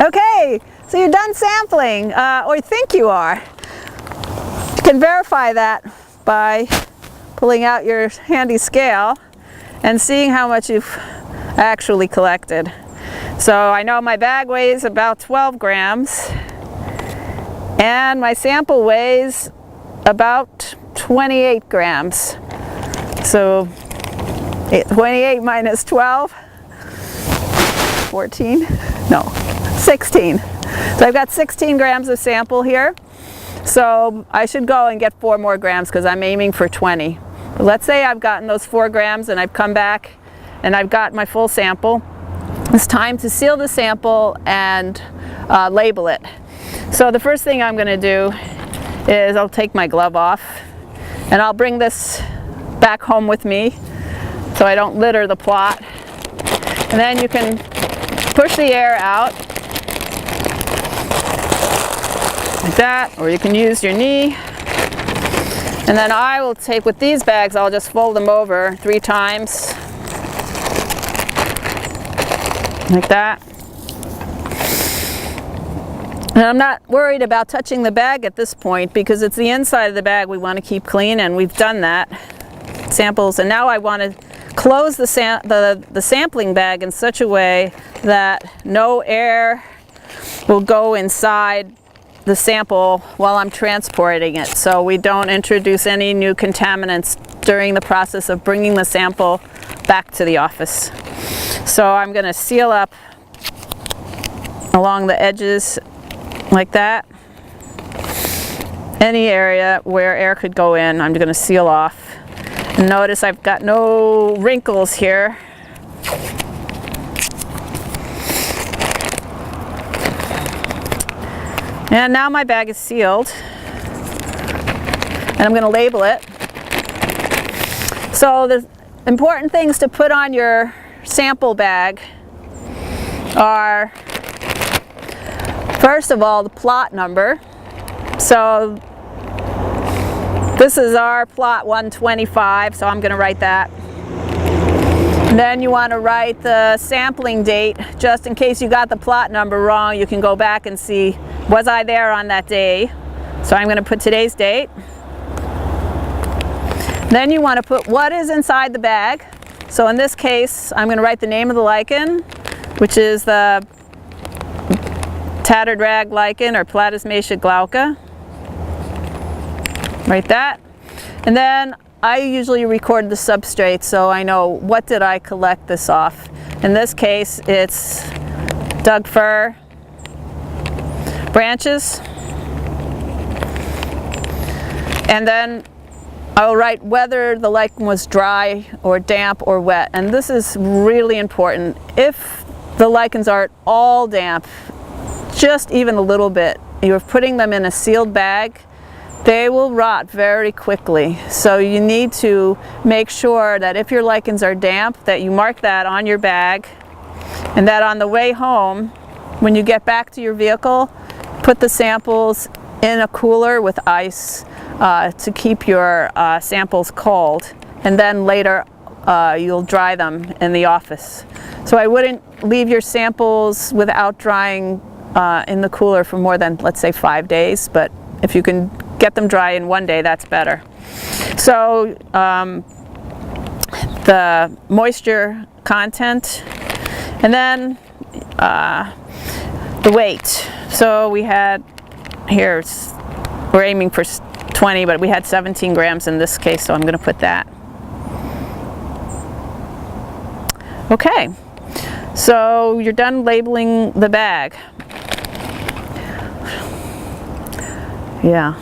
Okay, so you're done sampling, or you think you are. You can verify that by pulling out your handy scale and seeing how much you've actually collected. So I know my bag weighs about 12 grams and my sample weighs about 28 grams. So 28 minus 12, 14, no, 16. So I've got 16 grams of sample here. So I should go and get 4 more grams because I'm aiming for 20. But let's say I've gotten those 4 grams and I've come back and I've got my full sample. It's time to seal the sample and label it. So the first thing I'm going to do is I'll take my glove off and I'll bring this back home with me so I don't litter the plot. And then you can push the air out like that, or you can use your knee. And then I will take, with these bags, I'll just fold them over 3 times like that. And I'm not worried about touching the bag at this point because it's the inside of the bag we want to keep clean, and we've done that. Samples, and now I want to close the sampling bag in such a way that no air will go inside the sample while I'm transporting it, so we don't introduce any new contaminants during the process of bringing the sample back to the office. So I'm going to seal up along the edges like that. Any area where air could go in, I'm going to seal off. And notice I've got no wrinkles here. And now my bag is sealed. And I'm going to label it. So the important things to put on your sample bag are, first of all, the plot number. So this is our plot 125, so I'm going to write that. And then you want to write the sampling date, just in case you got the plot number wrong. You can go back and see, was I there on that day? So I'm going to put today's date. Then you want to put what is inside the bag. So in this case, I'm going to write the name of the lichen, which is the tattered rag lichen, or Platysmacea glauca. Write that. And then I usually record the substrate so I know what did I collect this off. In this case, it's Doug fir branches. And then I'll write whether the lichen was dry or damp or wet. And this is really important. If the lichens are all damp, just even a little bit, you're putting them in a sealed bag, they will rot very quickly. So you need to make sure that if your lichens are damp, that you mark that on your bag, and that on the way home, when you get back to your vehicle, put the samples in a cooler with ice to keep your samples cold, and then later you'll dry them in the office. So I wouldn't leave your samples without drying in the cooler for more than, let's say, 5 days, but if you can get them dry in 1 day, that's better. So the moisture content, and then the weight. So we had here, we're aiming for 20, but we had 17 grams in this case, so I'm going to put that. Okay, so you're done labeling the bag. Yeah.